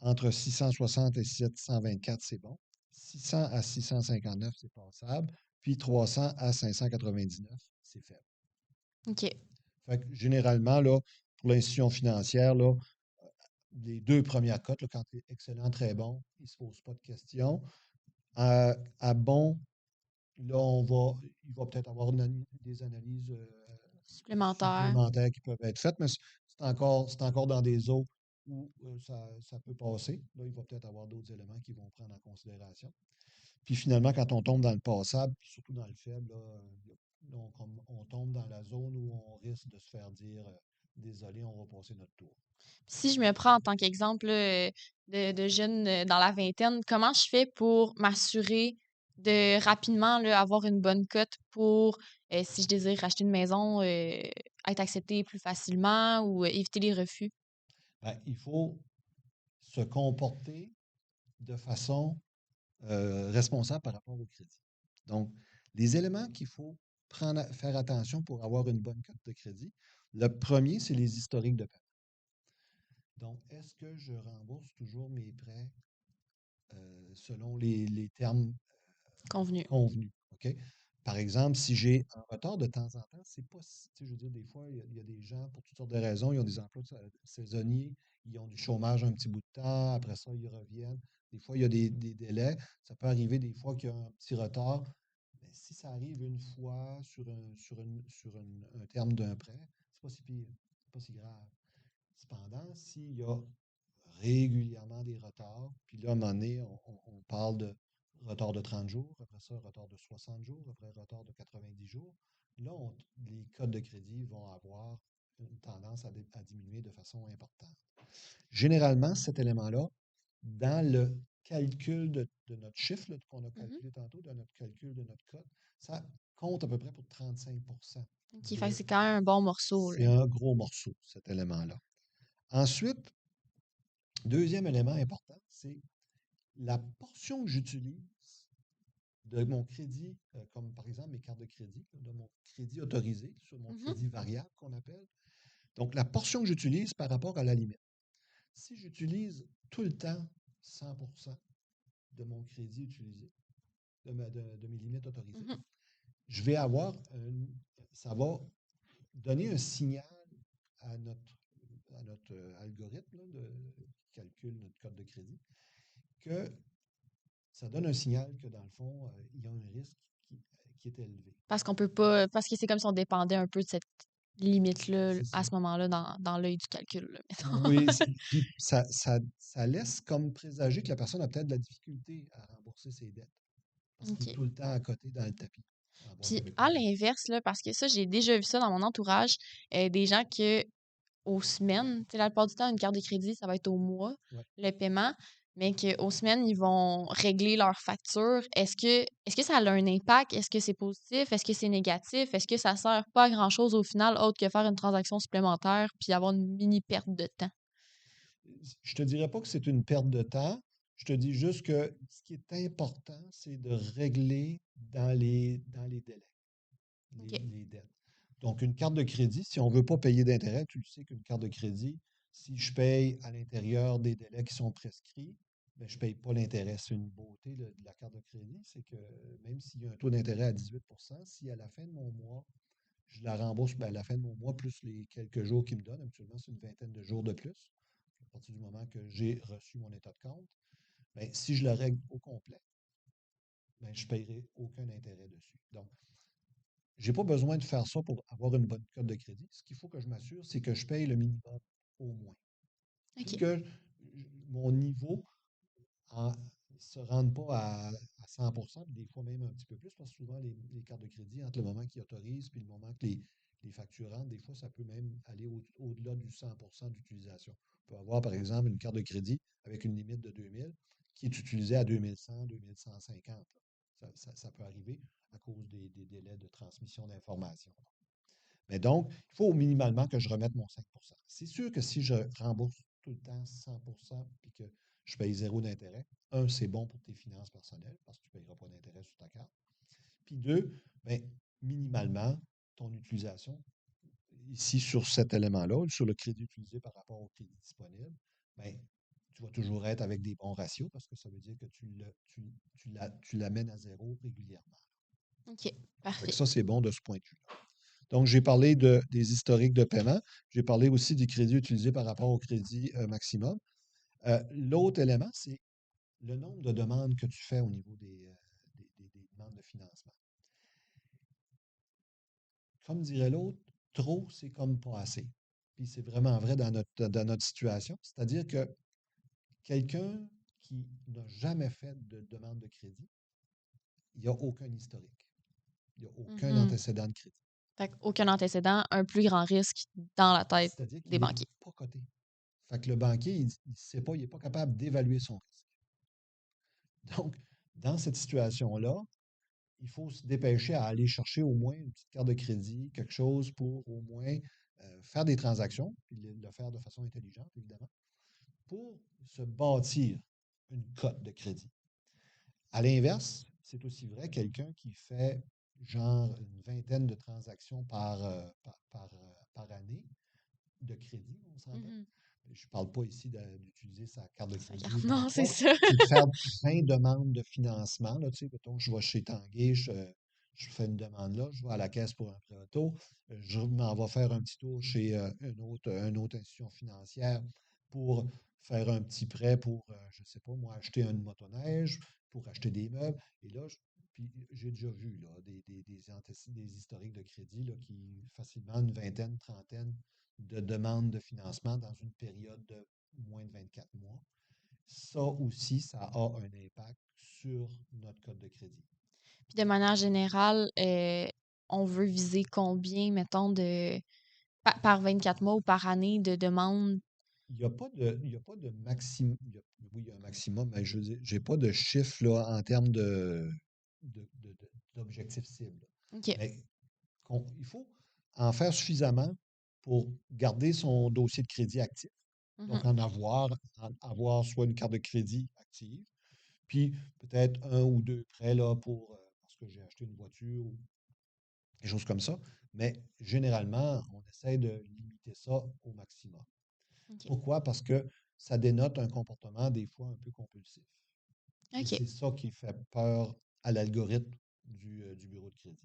Entre 660 et 724, c'est bon. 600 à 659, c'est passable. Puis 300 à 599, c'est faible. OK. Fait que généralement, là, pour l'institution financière, là, les deux premières cotes, là, quand tu es excellent, très bon, il ne se pose pas de questions. À bon, là, il va peut-être avoir des analyses Supplémentaire. supplémentaires qui peuvent être faites, mais c'est encore dans des eaux où ça peut passer. Là, il va peut-être avoir d'autres éléments qui vont prendre en considération. Puis finalement, quand on tombe dans le passable, surtout dans le faible, là, on tombe dans la zone où on risque de se faire dire désolé, on va passer notre tour. Si je me prends en tant qu'exemple là, de jeune dans la vingtaine, comment je fais pour m'assurer de rapidement là, avoir une bonne cote pour, si je désire acheter une maison, être accepté plus facilement ou éviter les refus? Ben, il faut se comporter de façon responsable par rapport au crédit. Donc, les éléments qu'il faut faire attention pour avoir une bonne cote de crédit, le premier, c'est les historiques de paiement. Donc, est-ce que je rembourse toujours mes prêts selon les termes Convenu. convenus? OK? Par exemple, si j'ai un retard de temps en temps, c'est pas, tu sais, je veux dire, des fois, il y a des gens, pour toutes sortes de raisons, ils ont des emplois saisonniers, ils ont du chômage un petit bout de temps, après ça, ils reviennent. Des fois, il y a des délais. Ça peut arriver des fois qu'il y a un petit retard. Mais si ça arrive une fois sur un terme d'un prêt, c'est pas si pire, c'est pas si grave. Cependant, s'il y a régulièrement des retards, puis là, à un moment donné, on parle de retard de 30 jours, après ça, retard de 60 jours, après retard de 90 jours, là, les codes de crédit vont avoir une tendance à diminuer de façon importante. Généralement, cet élément-là, dans le calcul de notre chiffre qu'on a Mhm. calculé tantôt, dans notre calcul de notre code, ça compte à peu près pour 35 OK, fait que de. c'est quand même un bon morceau, C'est là. un gros morceau, cet élément-là. Ensuite, deuxième élément important, c'est la portion que j'utilise de mon crédit, comme par exemple mes cartes de crédit, de mon crédit autorisé, sur mon Mhm. crédit variable qu'on appelle. Donc, la portion que j'utilise par rapport à la limite. Si j'utilise tout le temps 100 de mon crédit utilisé, de mes limites autorisées, Mhm. je vais ça va donner un signal à notre algorithme là, qui calcule notre code de crédit que ça donne un signal que, dans le fond, il y a un risque qui est élevé. Parce qu'on peut pas, parce que c'est comme si on dépendait un peu de cette limite-là C'est à ça. ce moment-là dans l'œil du calcul, là, Oui, mettons. puis ça laisse comme présager que la personne a peut-être de la difficulté à rembourser ses dettes parce qu'il est OK. tout le temps à côté dans le tapis, en boîte Puis avec à moi. l'inverse, là, parce que ça, j'ai déjà vu ça dans mon entourage, des gens que aux semaines, tu sais, la plupart du temps, une carte de crédit, ça va être au mois, Ouais. le paiement, mais qu'aux semaines, ils vont régler leurs factures. Est-ce que ça a un impact? Est-ce que c'est positif? Est-ce que c'est négatif? Est-ce que ça sert pas à grand-chose au final, autre que faire une transaction supplémentaire puis avoir une mini perte de temps? Je te dirais pas que c'est une perte de temps. Je te dis juste que ce qui est important, c'est de régler dans les délais, OK. les dettes. Donc, une carte de crédit, si on ne veut pas payer d'intérêt, tu le sais qu'une carte de crédit, si je paye à l'intérieur des délais qui sont prescrits, ben, je ne paye pas l'intérêt. C'est une beauté de la carte de crédit, c'est que même s'il y a un taux d'intérêt à 18 si à la fin de mon mois, je la rembourse ben, à la fin de mon mois, plus les quelques jours qu'ils me donnent, habituellement, c'est une vingtaine de jours de plus, à partir du moment que j'ai reçu mon état de compte, ben, si je le règle au complet, ben, je ne paierai aucun intérêt dessus. Donc, je n'ai pas besoin de faire ça pour avoir une bonne cote de crédit. Ce qu'il faut que je m'assure, c'est que je paye le minimum au moins. Puis OK. que mon niveau ne se rende pas à 100 puis des fois même un petit peu plus, parce que souvent, les cartes de crédit, entre le moment qu'ils autorisent et le moment que les facturants, des fois, ça peut même aller au-delà du 100% d'utilisation. On peut avoir, par exemple, une carte de crédit avec une limite de 2000 qui est utilisée à 2100, 2150. Ça peut arriver à cause des délais de transmission d'informations. Mais donc, il faut minimalement que je remette mon 5%. C'est sûr que si je rembourse tout le temps 100% puis que je paye zéro d'intérêt, un, c'est bon pour tes finances personnelles parce que tu ne payeras pas d'intérêt sur ta carte. Puis deux, bien, minimalement, ton utilisation, ici sur cet élément-là, sur le crédit utilisé par rapport au crédit disponible, bien, tu vas toujours être avec des bons ratios parce que ça veut dire que tu l'amènes à zéro régulièrement. OK, Fait que parfait. ça, c'est bon de ce point de vue-là. Donc, j'ai parlé des historiques de paiement. J'ai parlé aussi des crédits utilisés par rapport au crédit maximum. L'autre élément, c'est le nombre de demandes que tu fais au niveau des demandes de financement. Comme dirait l'autre, trop, c'est comme pas assez. Puis c'est vraiment vrai dans notre situation. C'est-à-dire que quelqu'un qui n'a jamais fait de demande de crédit, il n'y a aucun historique. Il n'y a aucun Mhm. antécédent de crédit. Fait aucun antécédent, un plus grand risque dans la tête C'est-à-dire des qu'il n'est banquiers. pas coté. Fait que le banquier, il ne sait pas, il n'est pas capable d'évaluer son risque. Donc, dans cette situation-là, il faut se dépêcher à aller chercher au moins une petite carte de crédit, quelque chose pour au moins faire des transactions, puis le faire de façon intelligente, évidemment, pour se bâtir une cote de crédit. À l'inverse, c'est aussi vrai, quelqu'un qui fait genre une vingtaine de transactions par année de crédit, on s'entend. Mhm. Je ne parle pas ici d'utiliser sa carte de Ça crédit garde. 20 Non, c'est fois. ça. C'est de faire 20 demandes de financement. Là, tu sais, mettons, je vais chez Tanguay, je fais une demande là, je vais à la caisse pour un prêt auto, je m'en vais faire un petit tour chez une autre institution financière pour faire un petit prêt pour, je ne sais pas, moi, acheter une motoneige, pour acheter des meubles. Et là, puis j'ai déjà vu là, des historiques de crédit là, qui facilement une vingtaine, trentaine de demandes de financement dans une période de moins de 24 mois. Ça aussi, ça a un impact sur notre code de crédit. Puis de manière générale, on veut viser combien, mettons, par 24 mois ou par année de demandes? Il y a pas de maximum. Oui, il y a un maximum, mais je veux dire, j'ai pas de chiffre là, en termes d'objectifs cibles. OK. Mais il faut en faire suffisamment pour garder son dossier de crédit actif. Donc, Mhm. avoir soit une carte de crédit active, puis peut-être un ou deux prêts là, parce que j'ai acheté une voiture ou des choses comme ça. Mais généralement, on essaie de limiter ça au maximum. OK. Pourquoi? Parce que ça dénote un comportement des fois un peu compulsif. Et OK. c'est ça qui fait peur à l'algorithme du bureau de crédit.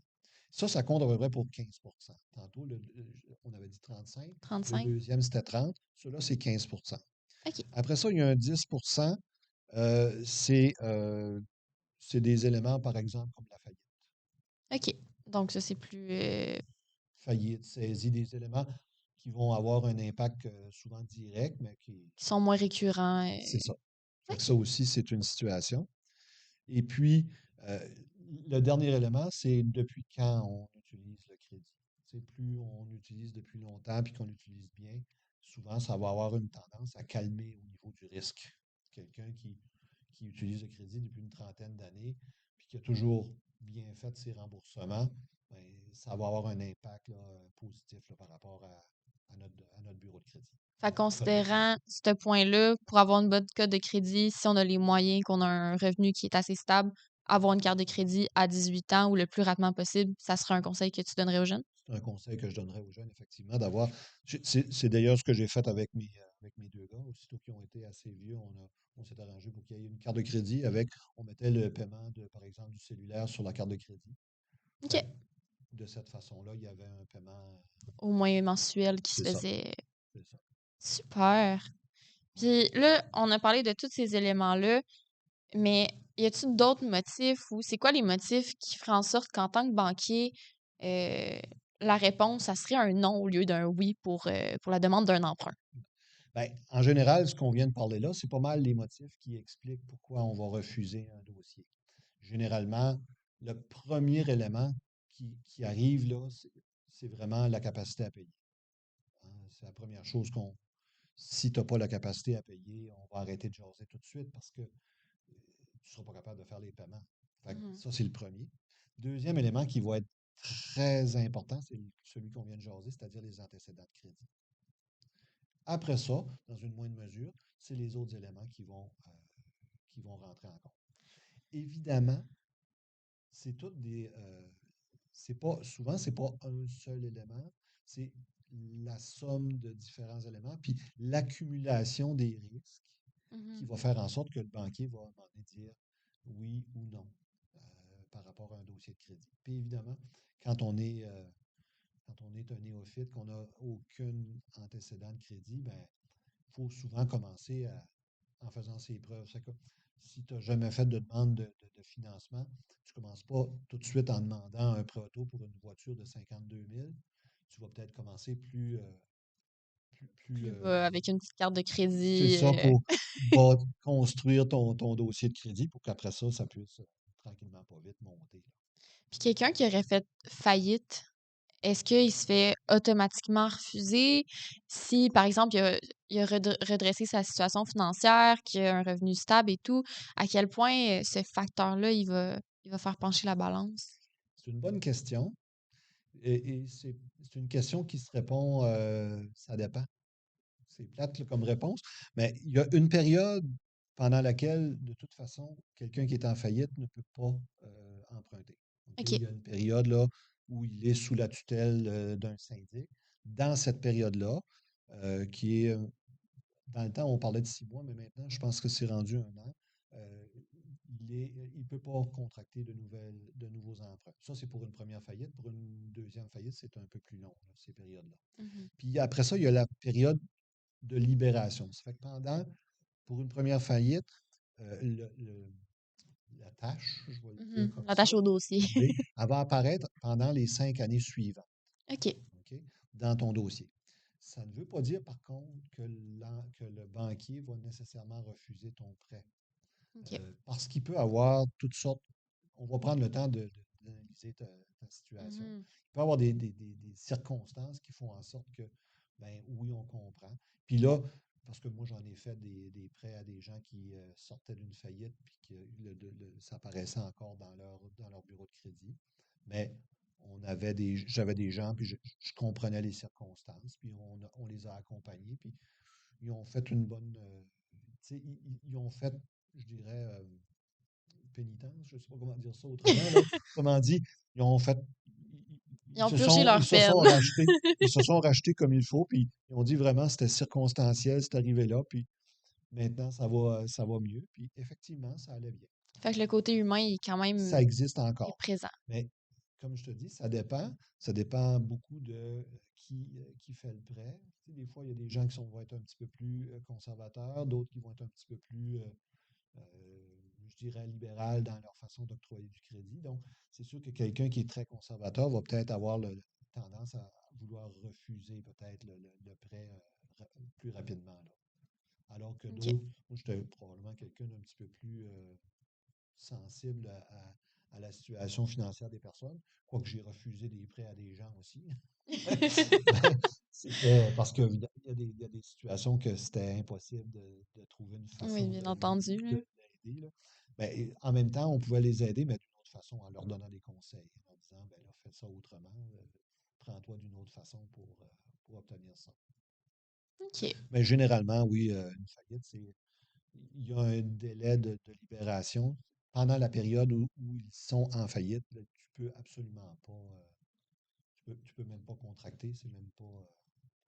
Ça compte à peu près pour 15%. Tantôt, on avait dit 35. Le 35. deuxième, c'était 30. Celui-là, c'est 15%. OK. Après ça, il y a un 10%. euh, c'est euh, c'est des éléments, par exemple, comme la faillite. OK. Donc, ça, c'est plus. Faillite, saisie, des éléments qui vont avoir un impact souvent direct, mais Qui sont moins récurrents. c'est ça. Fait que OK. ça aussi, c'est une situation. Et puis, euh, le dernier élément, c'est depuis quand on utilise le crédit. C'est plus on utilise depuis longtemps puis qu'on l'utilise bien, souvent, ça va avoir une tendance à calmer au niveau du risque. Quelqu'un qui utilise le crédit depuis une trentaine d'années puis qui a toujours bien fait ses remboursements, ben, ça va avoir un impact là, positif là, par rapport à notre bureau de crédit. Fait Notre code de crédit. considérant ce point-là, pour avoir une bonne cote de crédit, si on a les moyens, qu'on a un revenu qui est assez stable, avoir une carte de crédit à 18 ans ou le plus rapidement possible, ça serait un conseil que tu donnerais aux jeunes? C'est un conseil que je donnerais aux jeunes, effectivement, d'avoir. C'est d'ailleurs ce que j'ai fait avec mes deux gars. Aussitôt qu'ils ont été assez vieux, on s'est arrangé pour qu'il y ait une carte de crédit on mettait le paiement par exemple, du cellulaire sur la carte de crédit. Fait OK. que de cette façon-là, il y avait un paiement. Au moins mensuel qui se C'est ça. faisait. C'est ça. Super. Puis là, on a parlé de tous ces éléments-là, mais y a-t-il d'autres motifs ou c'est quoi les motifs qui feraient en sorte qu'en tant que banquier, euh, la réponse, ça serait un non au lieu d'un oui pour la demande d'un emprunt? Ben, en général, ce qu'on vient de parler là, c'est pas mal les motifs qui expliquent pourquoi on va refuser un dossier. Généralement, le premier élément qui arrive là, c'est vraiment la capacité à payer. Hein. C'est la première chose qu'on. Si tu n'as pas la capacité à payer, on va arrêter de jaser tout de suite parce que tu ne seras pas capable de faire les paiements. Fait que Mhm. ça, c'est le premier. Deuxième élément qui va être très important, c'est celui qu'on vient de jaser, c'est-à-dire les antécédents de crédit. Après ça, dans une moindre mesure, c'est les autres éléments qui vont rentrer en compte. Évidemment, c'est toutes des. C'est pas, souvent, c'est pas un seul élément, c'est la somme de différents éléments, puis l'accumulation des risques qui Mhm. va faire en sorte que le banquier va à un moment donné dire oui ou non par rapport à un dossier de crédit. Puis évidemment, quand on est, euh, quand on est un néophyte, qu'on n'a aucun antécédent de crédit, ben, il faut souvent commencer en faisant ses preuves. C'est que si tu n'as jamais fait de demande de financement, tu ne commences pas tout de suite en demandant un prêt auto pour une voiture de 52 000. Tu vas peut-être commencer plus, Plus bas, avec une petite carte de c'est crédit. ça pour construire ton dossier de crédit pour qu'après ça, ça puisse tranquillement pas vite monter. Là. Puis quelqu'un qui aurait fait faillite, est-ce qu'il se fait automatiquement refuser si, par exemple, il a redressé sa situation financière, qu'il a un revenu stable et tout, à quel point ce facteur-là, il va faire pencher la balance? C'est une bonne question. Et c'est une question qui se répond, ça dépend. C'est plate là, comme réponse. Mais il y a une période pendant laquelle, de toute façon, quelqu'un qui est en faillite ne peut pas emprunter. OK? OK. Il y a une période là, où il est sous la tutelle d'un syndic. Dans cette période-là, qui est, dans le temps, on parlait de 6 mois, mais maintenant, je pense que c'est rendu 1 an. euh, il ne peut pas contracter de nouveaux emprunts. Ça, c'est pour une première faillite. Pour une deuxième faillite, c'est un peu plus long, là, ces périodes-là. Mhm. Puis après ça, il y a la période de libération. Ça fait que pour une première faillite, euh, le- le- la tâche, je vais le dire Mhm. comme ça, L'attache au dossier. oui, elle va apparaître pendant les 5 années suivantes, OK. OK, dans ton dossier. Ça ne veut pas dire, par contre, que le banquier va nécessairement refuser ton prêt, OK. parce qu'il peut avoir toutes sortes. On va prendre le temps d'analyser ta situation. Mhm. Il peut y avoir des circonstances qui font en sorte que, ben oui, on comprend. Puis là, parce que moi, j'en ai fait des prêts à des gens qui sortaient d'une faillite, puis que ça apparaissait encore dans leur bureau de crédit. Mais j'avais des gens, puis je comprenais les circonstances, puis on les a accompagnés, puis ils ont fait une bonne. Tu sais, ils ont fait, je dirais, pénitence, je ne sais pas comment dire ça autrement, là. Autrement dit, ils ont fait. Ils ont purgé leur Ils se peine. sont rachetés. Ils se sont rachetés comme il faut, puis ils ont dit vraiment c'était circonstanciel, c'est arrivé là, puis maintenant ça va mieux. Puis effectivement, ça allait bien. Fait que le côté humain, il est quand même Ça existe est encore. présent. Mais comme je te dis, ça dépend. Ça dépend beaucoup de qui fait le prêt. Tu sais, des fois, il y a des gens vont être un petit peu plus conservateurs, d'autres qui vont être un petit peu plus je dirais, libéral dans leur façon d'octroyer du crédit. Donc, c'est sûr que quelqu'un qui est très conservateur va peut-être avoir tendance à vouloir refuser peut-être le prêt plus rapidement. Là. Alors que OK. d'autres, moi, j'étais probablement quelqu'un d'un petit peu plus sensible à la situation financière des personnes, quoique j'ai refusé des prêts à des gens aussi. C'était parce qu'il y a des situations que c'était impossible de trouver une Oui, façon bien entendu, là. d'aider. Là. Ben, en même temps, on pouvait les aider, mais d'une autre façon, en leur donnant des conseils, en leur disant, ben là, fais ça autrement, prends-toi d'une autre façon pour obtenir ça. OK. Mais généralement, oui, une faillite, il y a un délai de libération. Pendant la période où ils sont en faillite, là, tu peux absolument pas, tu peux même pas contracter,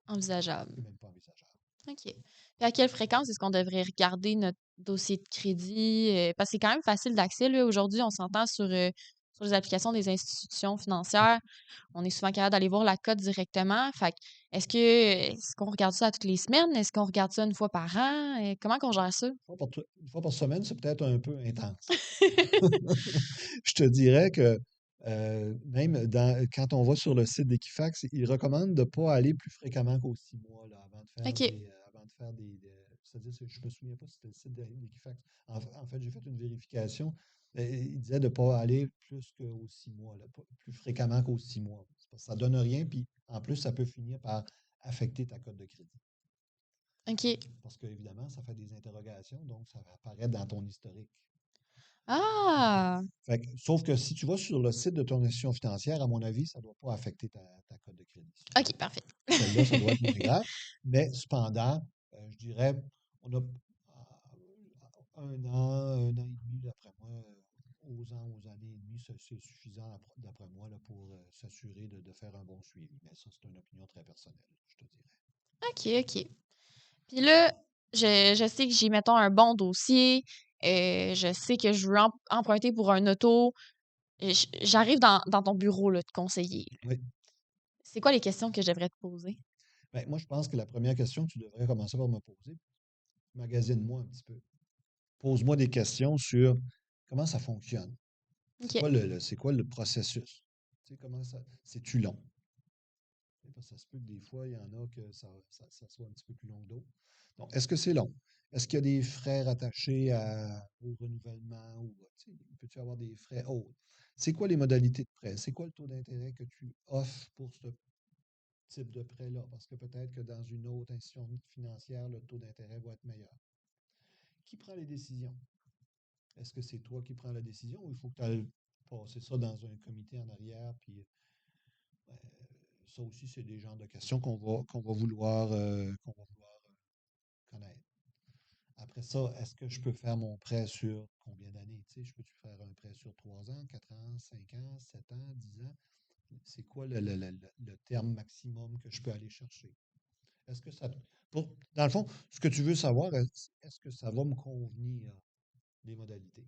Envisageable. c'est même pas envisageable. OK. Puis à quelle fréquence est-ce qu'on devrait regarder notre dossier de crédit? Parce que c'est quand même facile d'accès, là. Aujourd'hui, on s'entend sur les applications des institutions financières. On est souvent capable d'aller voir la cote directement. Fait que est-ce qu'on regarde ça toutes les semaines? Est-ce qu'on regarde ça une fois par an? Comment qu'on gère ça? Une fois par semaine, c'est peut-être un peu intense. Je te dirais que même quand on va sur le site d'Equifax, ils recommandent de ne pas aller plus fréquemment qu'aux 6 mois là, OK. avant de faire c'est-à-dire, je ne me souviens pas si c'était le site d'Equifax. En fait, j'ai fait une vérification. Il disait de ne pas aller plus qu'aux 6 mois, là, plus fréquemment qu'aux 6 mois. Ça donne rien, puis en plus, ça peut finir par affecter ta cote de crédit. OK. Parce qu'évidemment, ça fait des interrogations, donc ça va apparaître dans ton historique. Ah! Sauf que si tu vas sur le site de ton institution financière, à mon avis, ça ne doit pas affecter ta cote de crédit. OK, parfait. Celle-là, ça doit être moins grave. Mais cependant, je dirais, on a un an et demi, d'après moi, aux années et demie, c'est suffisant, d'après moi, là, pour s'assurer de faire un bon suivi. Mais ça, c'est une opinion très personnelle, je te dirais. OK, OK. Puis là, je sais que j'ai, mettons, un bon dossier. Je sais que je veux emprunter pour un auto. J'arrive dans ton bureau là, de conseiller. Oui. C'est quoi les questions que je devrais te poser? Ben, moi, je pense que la première question que tu devrais commencer par me poser, magasine-moi un petit peu. Pose-moi des questions sur comment ça fonctionne. OK. C'est quoi le processus? Tu sais, comment ça. C'est-tu long? Parce que ça se peut que des fois, il y en a que ça soit un petit peu plus long que d'autres. Donc, est-ce que c'est long? Est-ce qu'il y a des frais rattachés au renouvellement ou tu sais, peux-tu avoir des frais autres? C'est quoi les modalités de prêt? C'est quoi le taux d'intérêt que tu offres pour ce type de prêt-là? Parce que peut-être que dans une autre institution financière, le taux d'intérêt va être meilleur. Qui prend les décisions? Est-ce que c'est toi qui prends la décision ou il faut que tu ailles passer ça dans un comité en arrière? Puis ben, ça aussi, c'est des genres de questions qu'on va vouloir connaître. Après ça, est-ce que je peux faire mon prêt sur combien d'années? Tu sais, je peux-tu faire un prêt sur 3 ans, 4 ans, 5 ans, 7 ans, 10 ans? C'est quoi le terme maximum que je peux aller chercher? Est-ce que ça. Dans le fond, ce que tu veux savoir, est-ce que ça va me convenir, les modalités?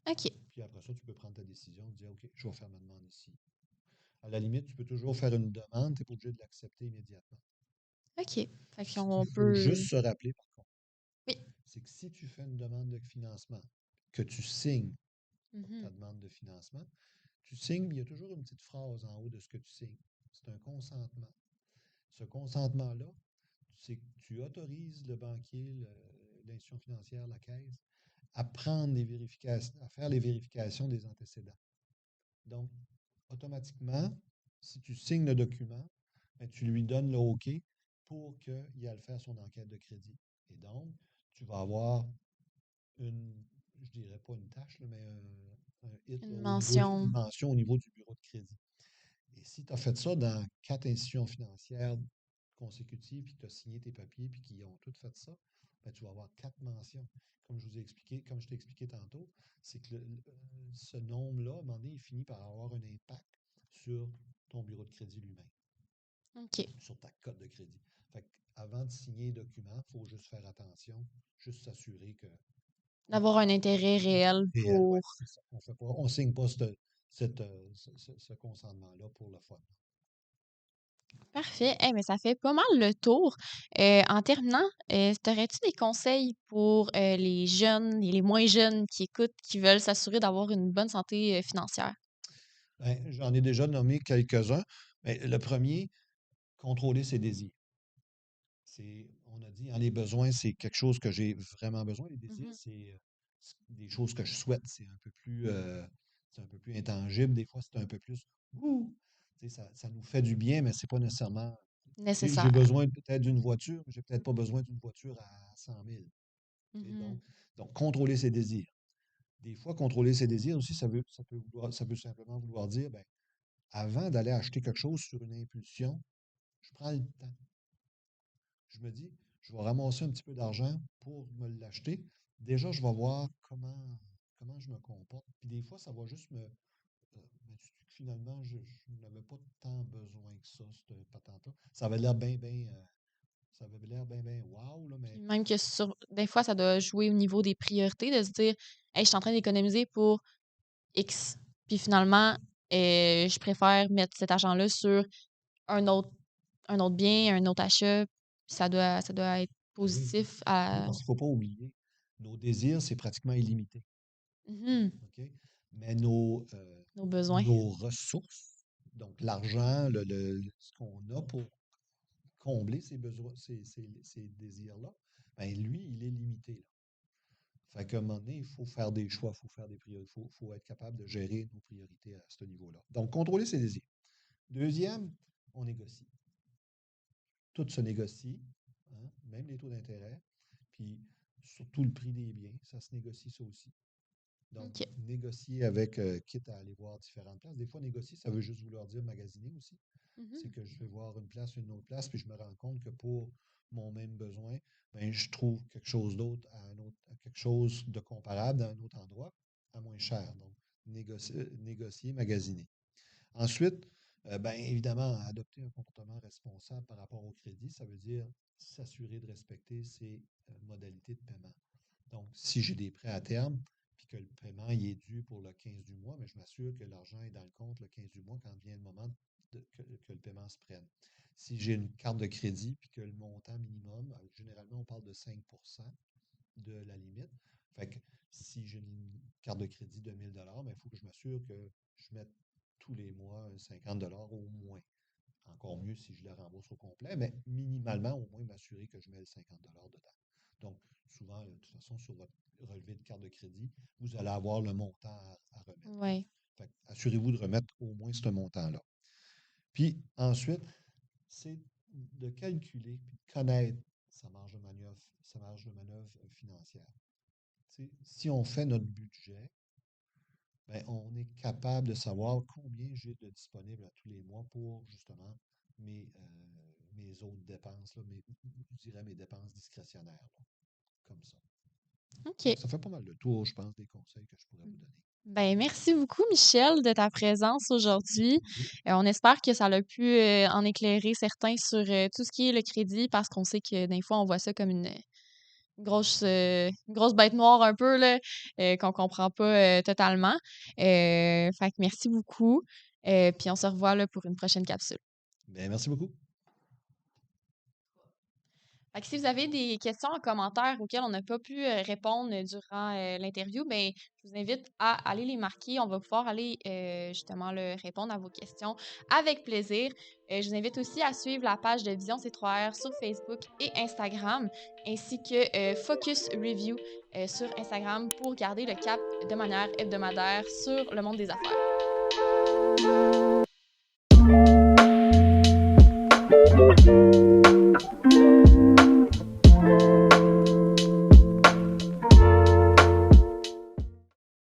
OK. Puis après ça, tu peux prendre ta décision, dire, OK, je vais faire ma demande ici. À la limite, tu peux toujours faire une demande, tu n'es pas obligé de l'accepter immédiatement. OK. Fait Ce qu'il qu'on faut peut. juste se rappeler, par contre, Oui. c'est que si tu fais une demande de financement, que tu signes ta Mhm. demande de financement, tu signes, il y a toujours une petite phrase en haut de ce que tu signes. C'est un consentement. Ce consentement-là, c'est que tu autorises le banquier, l'institution financière, la caisse, à prendre les vérifications, à faire les vérifications des antécédents. Donc, automatiquement, si tu signes le document, ben, tu lui donnes le OK pour qu'il aille faire son enquête de crédit. Et donc, tu vas avoir une, je dirais pas une tâche, là, mais un hit là, Une une mention. mention au niveau du bureau de crédit. Et si tu as fait ça dans 4 institutions financières consécutives, puis que tu as signé tes papiers, puis qu'ils ont toutes fait ça, ben, tu vas avoir 4 mentions. Comme je vous ai expliqué, comme je t'ai expliqué tantôt, c'est que ce nombre-là, à un moment donné, il finit par avoir un impact sur ton bureau de crédit lui-même, OK. sur ta cote de crédit. Fait avant de signer les documents, il faut juste faire attention, juste s'assurer que D'avoir un intérêt réel réel, ouais, pour. c'est ça. On signe pas ce consentement-là pour le fun. Parfait. Eh, mais ça fait pas mal le tour. En terminant, t'aurais-tu des conseils pour les jeunes et les moins jeunes qui écoutent, qui veulent s'assurer d'avoir une bonne santé financière? Ben, j'en ai déjà nommé quelques-uns. Mais le premier, contrôler ses désirs. On a dit, hein, les besoins, c'est quelque chose que j'ai vraiment besoin. Les désirs, Mhm. c'est des choses que je souhaite. C'est un peu plus intangible. Des fois, c'est un peu plus. Ouh! Tu sais, ça nous fait du bien, mais c'est pas nécessairement. J'ai Nécessaire. besoin peut-être d'une voiture, mais j'ai peut-être pas besoin d'une voiture à 100 000. Tu sais, Mhm. donc, contrôler ses désirs. Des fois, contrôler ses désirs aussi, ça peut simplement vouloir dire, ben, avant d'aller acheter quelque chose sur une impulsion, je prends le temps. Je me dis, je vais ramasser un petit peu d'argent pour me l'acheter. Déjà, je vais voir comment je me comporte. Puis des fois, ça va juste me dis que finalement, je n'avais pas tant besoin que ça, cette patente-là. Ça avait l'air bien, wow, là, Puis mais même que des fois, ça doit jouer au niveau des priorités, de se dire, hey, je suis en train d'économiser pour X. Puis finalement, je préfère mettre cet argent-là sur un autre, un autre bien, un autre achat. Puis ça doit être ben oui, positif oui, à parce qu'il ne faut pas oublier, nos désirs, c'est pratiquement illimité. Mhm. OK? Mais Nos besoins. nos ressources, donc l'argent, ce qu'on a pour combler ces besoins, ces désirs-là, ben lui, il est limité, là. Fait qu'à un moment donné, il faut faire des choix, il faut faire des priorités, faut être capable de gérer nos priorités à ce niveau-là. Donc, contrôler ses désirs. Deuxième, on négocie. Tout se négocie, hein, même les taux d'intérêt, puis surtout le prix des biens, ça se négocie ça aussi. Donc, OK. négocier avec, quitte à aller voir différentes places. Des fois, négocier, ça veut juste vouloir dire magasiner aussi. C'est Mhm. que je vais voir une autre place, puis je me rends compte que pour mon même besoin, ben, je trouve quelque chose d'autre quelque chose de comparable à un autre endroit à moins cher. Donc, négocier, magasiner. Ensuite, ben, évidemment, adopter un comportement responsable par rapport au crédit, ça veut dire s'assurer de respecter ses modalités de paiement. Donc, si j'ai des prêts à terme, puis que le paiement il est dû pour le 15 du mois, mais je m'assure que l'argent est dans le compte le 15 du mois quand vient le moment que le paiement se prenne. Si j'ai une carte de crédit, puis que le montant minimum, généralement, on parle de 5 de la limite. Fait que si j'ai une carte de crédit de 1000 mais il faut que je m'assure que je mette tous les mois 50 au moins. Encore mieux si je le rembourse au complet, mais minimalement, au moins m'assurer que je mets le 50 dedans. Donc, souvent, de toute façon, sur votre relevé de carte de crédit, vous allez avoir le montant à remettre. Ouais. Fait que assurez-vous de remettre au moins ce montant-là. Puis ensuite, c'est de calculer puis de connaître sa marge de manœuvre financière. Si on fait notre budget, ben, on est capable de savoir combien j'ai de disponible à tous les mois pour justement mes autres dépenses, là, je dirais mes dépenses discrétionnaires, là, comme ça. Donc, OK. ça fait pas mal de tour, je pense, des conseils que je pourrais vous donner. Ben, merci beaucoup, Michel, de ta présence aujourd'hui. Merci. On espère que ça a pu en éclairer certains sur tout ce qui est le crédit, parce qu'on sait que des fois, on voit ça comme une grosse bête noire un peu, là, qu'on comprend pas totalement. Fait que merci beaucoup. Puis on se revoit là, pour une prochaine capsule. Ben, merci beaucoup. Fait que si vous avez des questions en commentaire auxquelles on n'a pas pu répondre durant l'interview, ben, je vous invite à aller les marquer. On va pouvoir aller justement répondre à vos questions avec plaisir. Je vous invite aussi à suivre la page de Vision C3R sur Facebook et Instagram, ainsi que Focus Review sur Instagram pour garder le cap de manière hebdomadaire sur le monde des affaires.